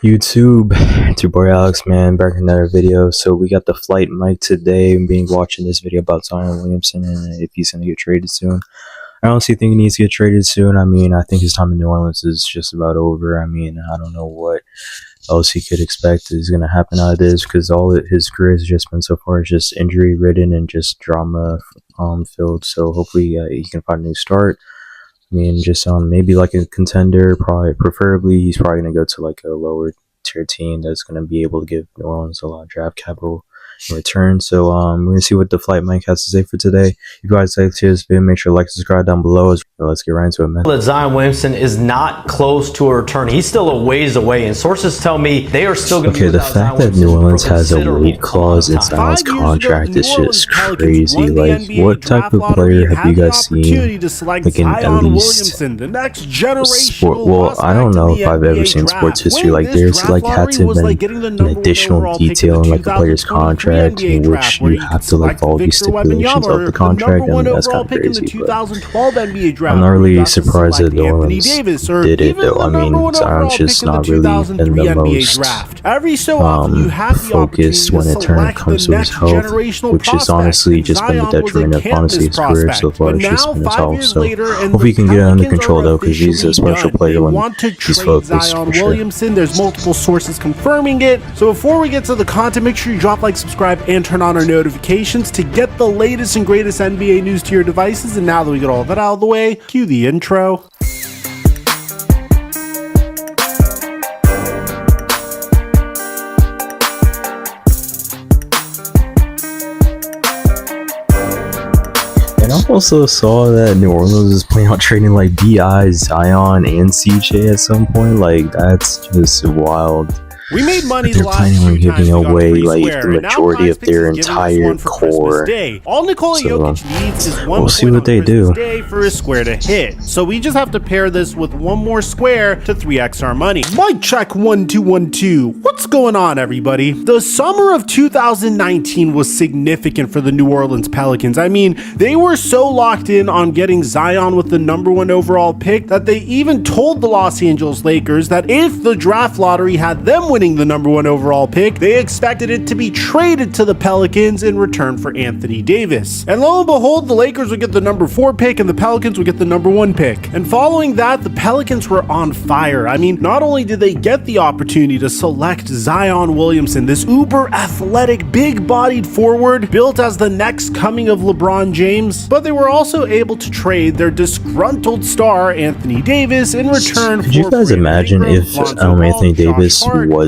YouTube? It's your boy Alex, man, back in another video. So we got the flight mic today. I'm watching this video about Zion Williamson and if he's gonna get traded soon. I honestly think he needs to get traded soon. I mean, I think his time in New Orleans is just about over. I mean, I don't know what else he could expect is gonna happen out of this, because all his career has just been so far is just injury ridden and just drama filled. So hopefully he can find a new start. I mean, just maybe like a contender, preferably he's probably going to go to like a lower tier team that's going to be able to give New Orleans a lot of draft capital in return. So we're going to see what the flight mic has to say for today. If you guys like this video, make sure to like, subscribe down below. Let's get right into it, man. That Zion Williamson is not close to a return. He's still a ways away, and sources tell me they are still going to be the fact that New Orleans has a weight clause in Zion's contract is just crazy. Like, what type of player have you guys seen, like, in at least sport? Well, I don't know if I've ever seen sports history like there's like had to have been an additional detail in like a player's contract in which you have to like follow these stipulations of the contract. I mean, that's kind of crazy, but I'm not really surprised that New Orleans did it, though. I mean, Zion's just not really been the most focused when it comes to his health, which has honestly just been the detriment of honestly his career so far. It's just been his health. So hopefully he can get it under control, though, because he's a special player when he's focused, for sure. There's multiple sources confirming it. So before we get to the content, make sure you drop like, subscribe, and turn on our notifications to get the latest and greatest NBA news to your devices. And now that we got all that out of the way, cue the intro. And I also saw that New Orleans is planning on trading like BI, Zion, and CJ at some point. Like, that's just wild. We made money. They're planning on giving away like the majority of their entire core. All Nikola Jokic needs is one we'll see what they do for his square to hit. So we just have to pair this with one more square to 3x our money. Mic check 1 2 1 2. What's going on, everybody? The summer of 2019 was significant for the New Orleans Pelicans. I mean, they were so locked in on getting Zion with the #1 overall pick that they even told the Los Angeles Lakers that if the draft lottery had them winning the #1 overall pick, they expected it to be traded to the Pelicans in return for Anthony Davis. And lo and behold, the Lakers would get the #4 pick and the Pelicans would get the #1 pick. And following that, the Pelicans were on fire. I mean, not only did they get the opportunity to select Zion Williamson, this uber athletic, big-bodied forward built as the next coming of LeBron James, but they were also able to trade their disgruntled star Anthony Davis in return for... Could you guys imagine if Anthony Davis wasn't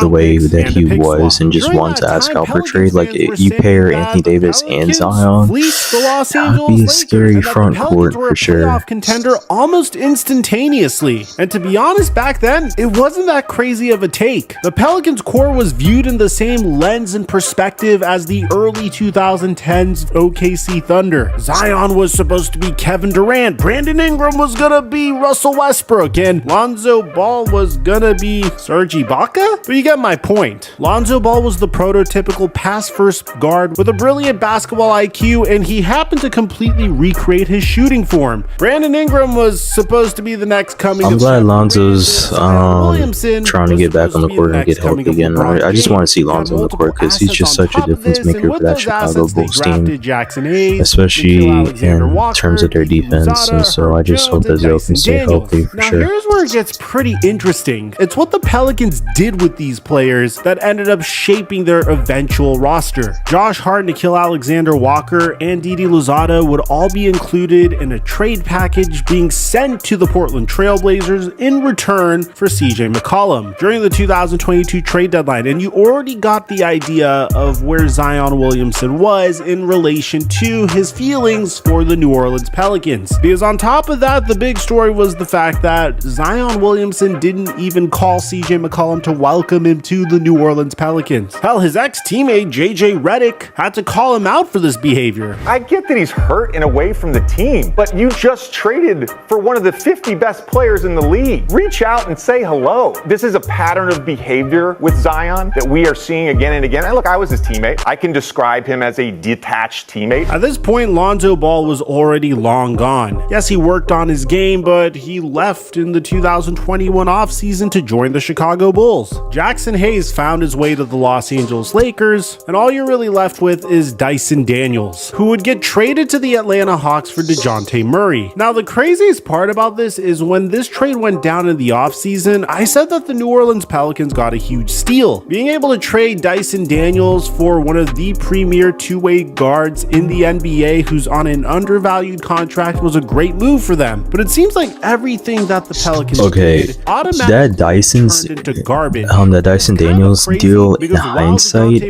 the way that he was and just wanted to ask out for trade? Like, you pair Anthony Davis and Zion, that would be a scary front court for sure. Contender almost instantaneously. And to be honest, back then, it wasn't that crazy of a take. The Pelicans core was viewed in the same lens and perspective as the early 2010s OKC Thunder. Zion was supposed to be Kevin Durant, Brandon Ingram was gonna be Russell Westbrook, and Lonzo Ball was gonna be Serge Ibaka? But you get my point. Lonzo Ball was the prototypical pass-first guard with a brilliant basketball IQ, and he happened to completely recreate his shooting form. Brandon Ingram was supposed to be the next coming of... I'm glad Lonzo's trying to get back on the court and get healthy again. I just want to see Lonzo on the court because he's just such a difference maker for that Chicago Bulls team, especially in terms of their defense. And so I just hope that Zoe can stay healthy for sure. Now here's where it gets pretty interesting. It's what the Pelicans did with these players that ended up shaping their eventual roster. Josh Hart, Nickeil Alexander-Walker, and Didi Louzada would all be included in a trade package being sent to the Portland Trailblazers in return for CJ McCollum during the 2022 trade deadline. And you already got the idea of where Zion Williamson was in relation to his feelings for the New Orleans Pelicans. Because on top of that, the big story was the fact that Zion Williamson didn't even call CJ McCollum to welcome him to the New Orleans Pelicans. Hell, his ex-teammate JJ Redick had to call him out for this behavior. I get that he's hurt and away from the team, but you just traded for one of the 50 best players in the league. Reach out and say hello. This is a pattern of behavior with Zion that we are seeing again and again. And look, I was his teammate. I can describe him as a detached teammate. At this point, Lonzo Ball was already long gone. Yes, he worked on his game, but he left in the 2021 offseason to join the Chicago Bulls. Bulls. Jackson Hayes found his way to the Los Angeles Lakers, and all you're really left with is Dyson Daniels, who would get traded to the Atlanta Hawks for DeJounte Murray. Now, the craziest part about this is when this trade went down in the offseason, I said that the New Orleans Pelicans got a huge steal. Being able to trade Dyson Daniels for one of the premier two-way guards in the NBA who's on an undervalued contract was a great move for them. But it seems like everything that the Pelicans did automatically that Dyson's turned into garbage. That Dyson Daniels deal, in hindsight,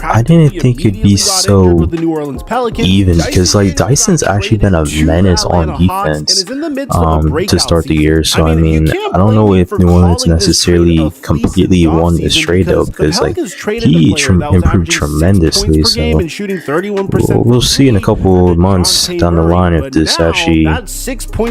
I didn't think it'd be so even, because like Dyson's actually been a menace on defense to start the year. So I mean, I don't know if New Orleans necessarily completely won this trade though, because like he improved tremendously. So we'll see in a couple of months down the line if this actually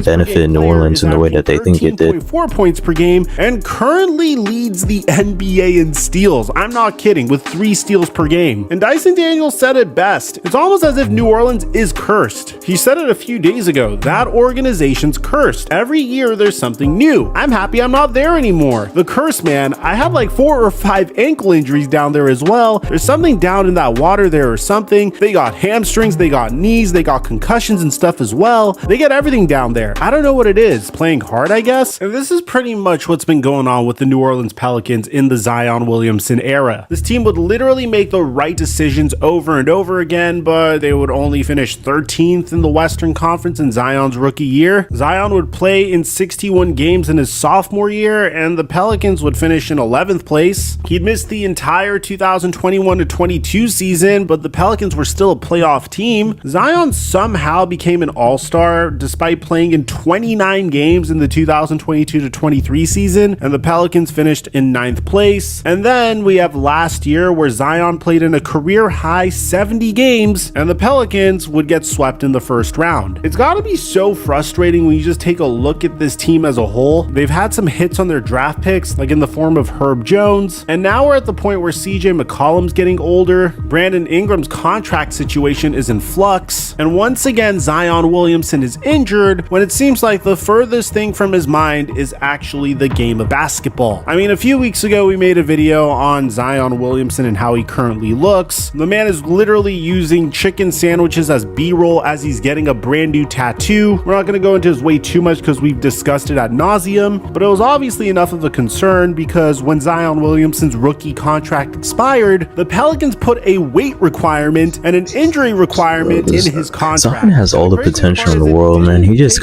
benefited New Orleans in the way that they think it did. 4 points per game, and currently leads the NBA in steals. I'm not kidding, with 3 steals per game. And Dyson Daniels said it best. It's almost as if New Orleans is cursed. He said it a few days ago. That organization's cursed. Every year there's something new. I'm happy I'm not there anymore. The curse, man. I had like 4 or 5 ankle injuries down there as well. There's something down in that water there or something. They got hamstrings, they got knees, they got concussions and stuff as well. They get everything down there. I don't know what it is. Playing hard, I guess. And this is pretty much what's been going on with the New Orleans Pelicans in the Zion Williamson era. This team would literally make the right decisions over and over again, but they would only finish 13th in the Western Conference in Zion's rookie year. Zion would play in 61 games in his sophomore year, and the Pelicans would finish in 11th place. He'd missed the entire 2021-22 season, but the Pelicans were still a playoff team. Zion somehow became an all-star despite playing in 29 games in the 2022-23 season, and the Pelicans finished in 9th place. And then we have last year where Zion played in a career high 70 games, and the Pelicans would get swept in the first round. It's gotta be so frustrating when you just take a look at this team as a whole. They've had some hits on their draft picks, like in the form of Herb Jones, and now we're at the point where CJ McCollum's getting older, Brandon Ingram's contract situation is in flux, and once again Zion Williamson is injured when it seems like the furthest thing from his mind is actually the game of basketball. I mean, a few weeks ago we made a video on Zion Williamson and how he currently looks. The man is literally using chicken sandwiches as B-roll as he's getting a brand new tattoo. We're not going to go into his way too much because we've discussed it ad nauseum, but it was obviously enough of a concern because when Zion Williamson's rookie contract expired, the Pelicans put a weight requirement and an injury requirement in his contract. Zion has all the potential in the world, man. He just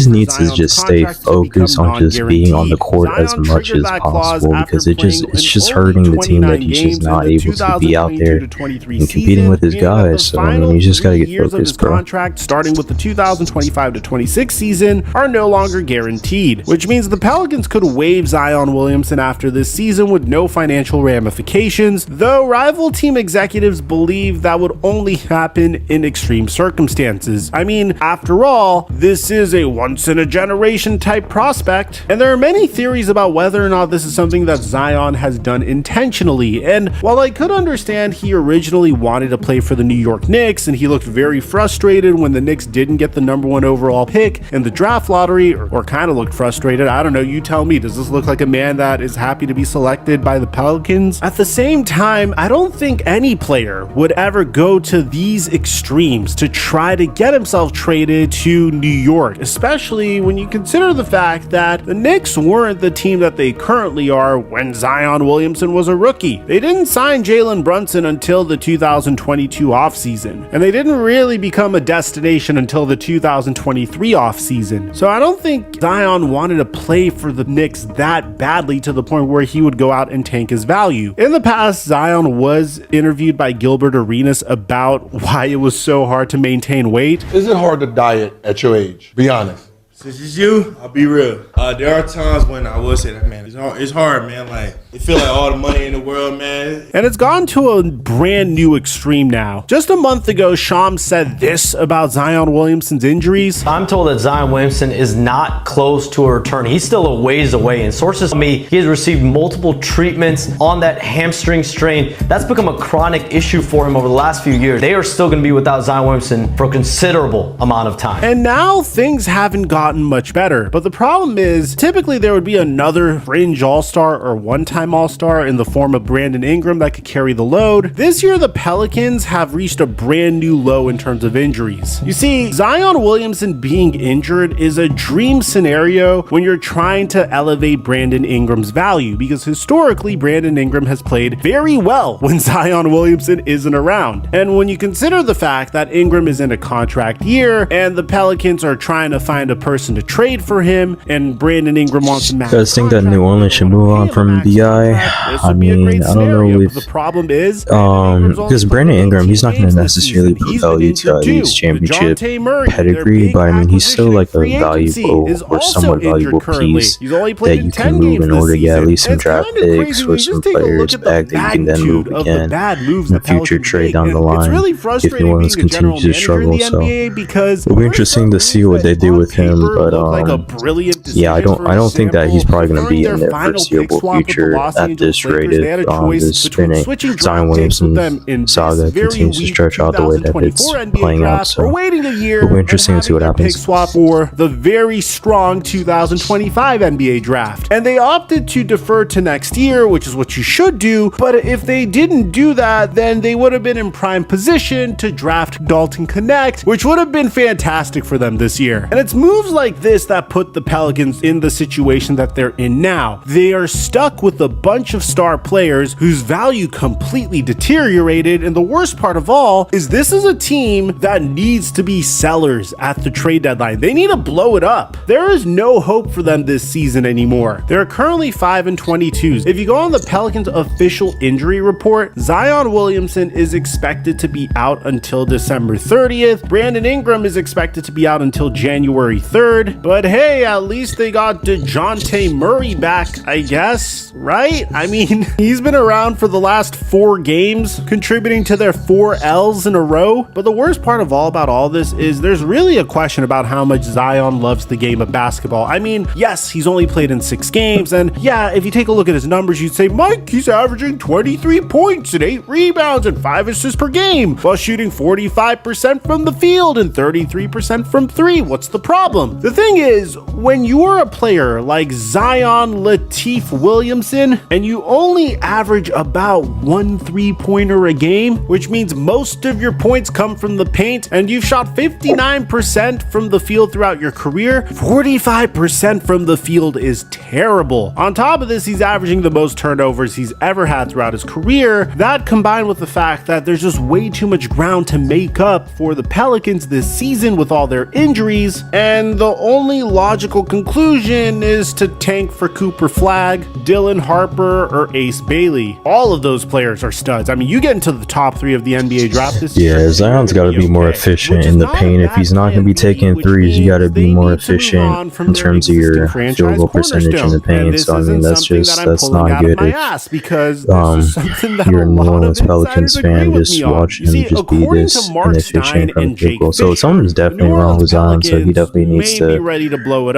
needs to just stay focused on just being on the court as much as possible, because it's just hurting the team that he's just not able to be out there and competing with his guys. So I mean, you just gotta get focused, bro. Contract starting with the 2025-26 season are no longer guaranteed, which means the Pelicans could waive Zion Williamson after this season with no financial ramifications, though rival team executives believe that would only happen in extreme circumstances. I mean, after all, this is a once-in-a-generation type prospect, and there are many theories about whether or not this is something that Zion has done intentionally. And while I could understand he originally wanted to play for the New York Knicks and he looked very frustrated when the Knicks didn't get the #1 overall pick in the draft lottery, or kind of looked frustrated, I don't know, you tell me, does this look like a man that is happy to be selected by the Pelicans? At the same time, I don't think any player would ever go to these extremes to try to get himself traded to New York, especially when you consider the fact that the Knicks weren't the team that they currently are when Zion Williamson was a rookie. They didn't sign Jalen Brunson until the 2022 offseason, and they didn't really become a destination until the 2023 offseason. So I don't think Zion wanted to play for the Knicks that badly to the point where he would go out and tank his value. In the past, Zion was interviewed by Gilbert Arenas about why it was so hard to maintain weight. Is it hard to diet at your age? Be honest. Since it's you, I'll be real. There are times when I will say that, man, it's hard, man. Like, it feel like all the money in the world, man. And it's gone to a brand new extreme now. Just a month ago, Shams said this about Zion Williamson's injuries. I'm told that Zion Williamson is not close to a return. He's still a ways away, and sources tell me he has received multiple treatments on that hamstring strain. That's become a chronic issue for him over the last few years. They are still going to be without Zion Williamson for a considerable amount of time. And now things haven't gotten much better. But the problem is typically there would be another fringe all-star or one-time all-star in the form of Brandon Ingram that could carry the load. This year, the Pelicans have reached a brand new low in terms of injuries. You see, Zion Williamson being injured is a dream scenario when you're trying to elevate Brandon Ingram's value, because historically, Brandon Ingram has played very well when Zion Williamson isn't around. And when you consider the fact that Ingram is in a contract year and the Pelicans are trying to find a person to trade for him, and Brandon Ingram wants to match. You guys think that New Orleans should move on from BI? I mean, I don't know if the problem is because Brandon Ingram, he's not going to necessarily put value to at least championship pedigree, but I mean, he's still like a valuable or somewhat valuable piece that you can move in order to get at least some draft picks or some players back that you can then move again in a future trade down the line if New Orleans continues to struggle. So it'll be interesting to see what they do with him, but yeah, I don't think that he's probably going to be in their foreseeable future at this rate if this Zion Williamson saga continues to stretch out the way that it's playing out. So it'll be interesting to see what happens. Swap for the very strong 2025 NBA draft, and they opted to defer to next year, which is what you should do. But if they didn't do that, then they would have been in prime position to draft Dalton Connect, which would have been fantastic for them this year. And it's moves like this that put the Pelicans in the situation that they're in now. They are stuck with a bunch of star players whose value completely deteriorated, and the worst part of all is this is a team that needs to be sellers at the trade deadline. They need to blow it up. There is no hope for them this season anymore. They're currently 5-22. If you go on the Pelicans official injury report, Zion Williamson is expected to be out until December 30th. Brandon Ingram is expected to be out until January 3rd. But hey, at least they got DeJounte Murray back, I guess, right? I mean, he's been around for the last 4 games, contributing to their 4 L's in a row. But the worst part of all about all this is there's really a question about how much Zion loves the game of basketball. I mean, yes, he's only played in 6 games, and yeah, if you take a look at his numbers, you'd say, Mike, he's averaging 23 points and 8 rebounds and 5 assists per game, while shooting 45% from the field and 33% from 3. What's the problem? The thing is, when you're a player like Zion Latif Williamson, and you only average about 1 3-pointer a game, which means most of your points come from the paint, and you've shot 59% from the field throughout your career, 45% from the field is terrible. On top of this, he's averaging the most turnovers he's ever had throughout his career. That combined with the fact that there's just way too much ground to make up for the Pelicans this season with all their injuries, and the only logical conclusion is to tank for Cooper Flagg, Dylan Harper, or Ace Bailey. All of those players are studs. I mean, you get into the top 3 of the NBA draft this year. Yeah, Zion's got to be more efficient in the paint. If he's not going to be taking threes, you got to be more efficient in terms of your field goal percentage in the paint. So I mean, that's not good. If you're a New Orleans Pelicans fan, just watch him just be this inefficient from the field goal. So something's definitely wrong with Zion. So he definitely needs to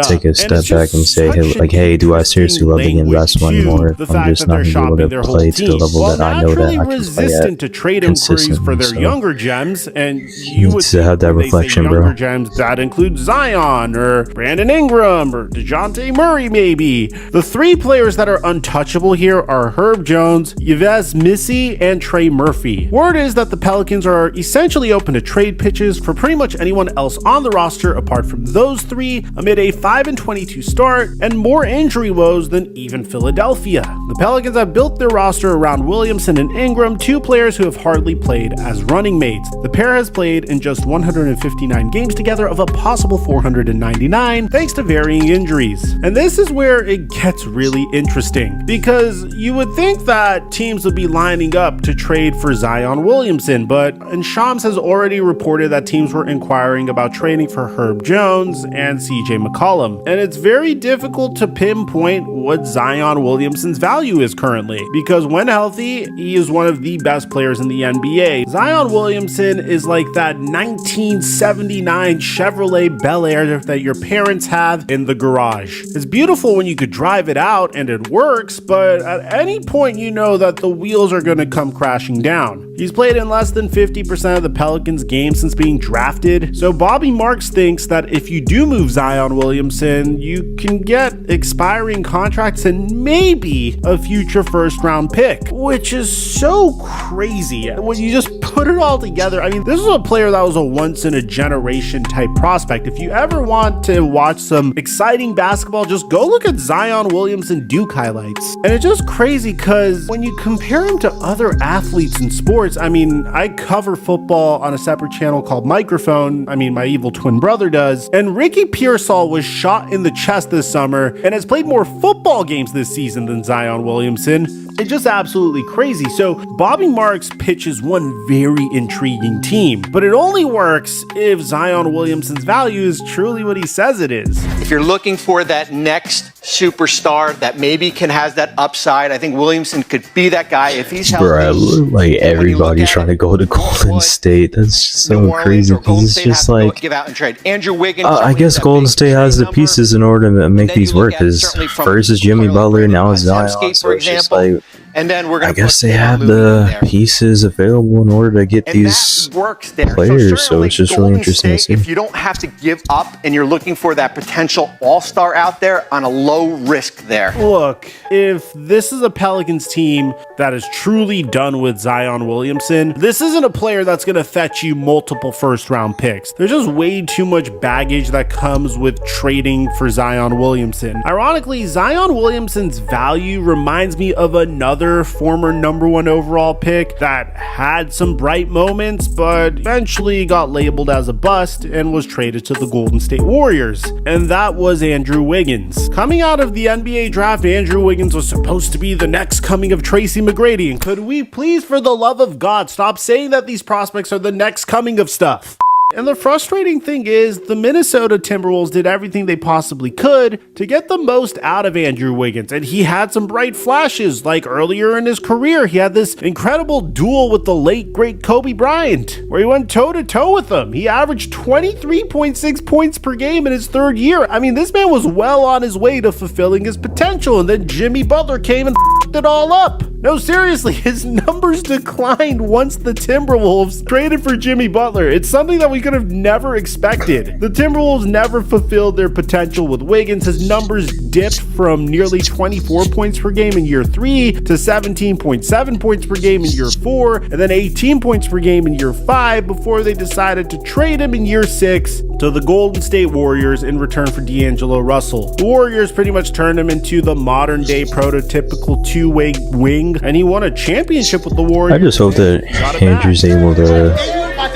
take a step back and say, hey, do I seriously love the game basketball anymore? If I'm just not going to be able to play to the level that I know that I can play at consistently. So younger gems, and you would to have that reflection, bro. Gems that includes Zion or Brandon Ingram or DeJounte Murray, maybe. The 3 players that are untouchable here are Herb Jones, Yves Missy, and Trey Murphy. Word is that the Pelicans are essentially open to trade pitches for pretty much anyone else on the roster apart from those 3 amid a 5-22 start and more injury woes than even Philadelphia. The Pelicans have built their roster around Williamson and Ingram, 2 players who have hardly played as running mates. The pair has played in just 159 games together of a possible 499 thanks to varying injuries. And this is where it gets really interesting, because you would think that teams would be lining up to trade for Zion Williamson, but Shams has already reported that teams were inquiring about trading for Herb Jones and CJ McCollum. And it's very difficult to pinpoint what Zion Williamson's value is currently, because when healthy, he is one of the best players in the NBA. Zion Williamson is like that 1979 Chevrolet Bel Air that your parents have in the garage. It's beautiful when you could drive it out and it works, but at any point you know that the wheels are going to come crashing down. He's played in less than 50% of the Pelicans games since being drafted, so Bobby Marks thinks that if you do move Zion Williamson, you can get expiring contracts and maybe a future first-round pick, which is so crazy. When you just put it all together, I mean, this is a player that was a once-in-a-generation type prospect. If you ever want to watch some exciting basketball, just go look at Zion Williamson Duke highlights. And it's just crazy because when you compare him to other athletes in sports, I mean, I cover football on a separate channel called Microphone. I mean, my evil twin brother does. And Ricky Pearsall was shot in the chest this summer and has played more football games this season than Zion Williamson. It's just absolutely crazy. So Bobby Marks pitches one very intriguing team, but it only works if Zion Williamson's value is truly what he says it is. If you're looking for that next superstar that maybe has that upside, I think Williamson could be that guy if he's healthy. Bro, like everybody's trying to go to Golden State. That's just so crazy. It's just like, give out and trade. Andrew Wiggins. I guess Golden State has the pieces in order to make these work. Because first is Jimmy Butler, now it's Zion. So it's just like, and then we're gonna I guess they have the pieces available in order to get these players. So it's just really interesting to see. If you don't have to give up and you're looking for that potential all-star out there on a low risk there. Look, if this is a Pelicans team that is truly done with Zion Williamson, this isn't a player that's going to fetch you multiple first-round picks. There's just way too much baggage that comes with trading for Zion Williamson. Ironically, Zion Williamson's value reminds me of another former #1 overall pick that had some bright moments, but eventually got labeled as a bust and was traded to the Golden State Warriors. And that was Andrew Wiggins. Coming out of the NBA draft, Andrew Wiggins was supposed to be the next coming of Tracy McGrady. And could we please, for the love of God, stop saying that these prospects are the next coming of stuff? And the frustrating thing is, the Minnesota Timberwolves did everything they possibly could to get the most out of Andrew Wiggins, and he had some bright flashes, like earlier in his career, he had this incredible duel with the late, great Kobe Bryant, where he went toe-to-toe with him. He averaged 23.6 points per game in his third year. I mean, this man was well on his way to fulfilling his potential, and then Jimmy Butler came and f***ed it all up. No, seriously, his numbers declined once the Timberwolves traded for Jimmy Butler. It's something that we could have never expected. The Timberwolves never fulfilled their potential with Wiggins. His numbers dipped from nearly 24 points per game in year 3 to 17.7 points per game in year 4, and then 18 points per game in year 5 before they decided to trade him in year 6 to the Golden State Warriors in return for D'Angelo Russell. The Warriors pretty much turned him into the modern day prototypical two-way wing, and he won a championship with the Warriors. I just hope that Andrew's able to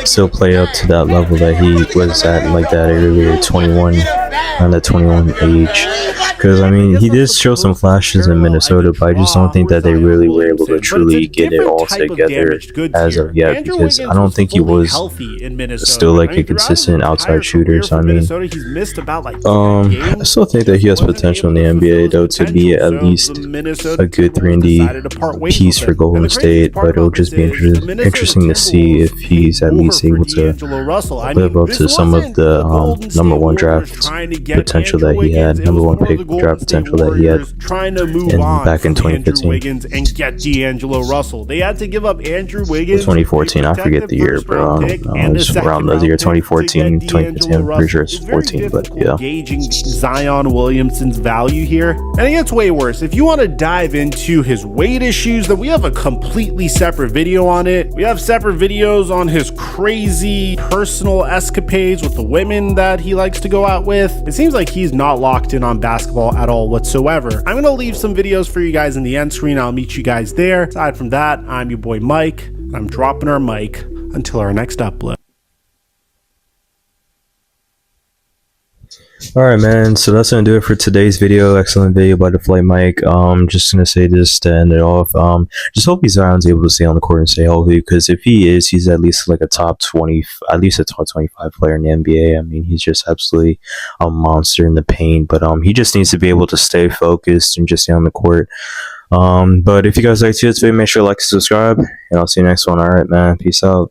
still play up to that level that he was at, like that earlier 21, on that 21 age. Because I mean, he did show some flashes in Minnesota, but I just don't think that they really were able to truly get it all together as of yet. Because I don't think he was still like a consistent outside shooter. So I mean, I still think that he has potential in the NBA though to be at least a good 3-and-D piece for Golden State. But it'll just be interesting to see if he's at least able to live up to some of the #1 draft potential that he had, #1 pick draft potential that he had back in 2015. And get D'Angelo Russell. They had to give up Andrew Wiggins. 2014, I forget the year, bro. It's around the year 2014, 2015. I'm pretty sure it's 14, but yeah. Gauging Zion Williamson's value here, and it gets way worse. If you want to dive into his weight issues, then we have a completely separate video on it. We have separate videos on his crazy personal escapades with the women that he likes to go out with. It seems like he's not locked in on basketball at all whatsoever. I'm gonna leave some videos for you guys in the end screen. I'll meet you guys there. Aside from that, I'm your boy Mike. I'm dropping our mic until our next upload. Alright, man, so that's gonna do it for today's video. Excellent video by the Flight Mike. Just gonna say this to end it off. Just hope Zion's able to stay on the court and stay healthy, because if he is, he's at least like a top 20, at least a top 25 player in the NBA. I mean, he's just absolutely a monster in the paint, but he just needs to be able to stay focused and just stay on the court. But if you guys like this video, make sure to like and subscribe, and I'll see you next one. Alright, man, peace out.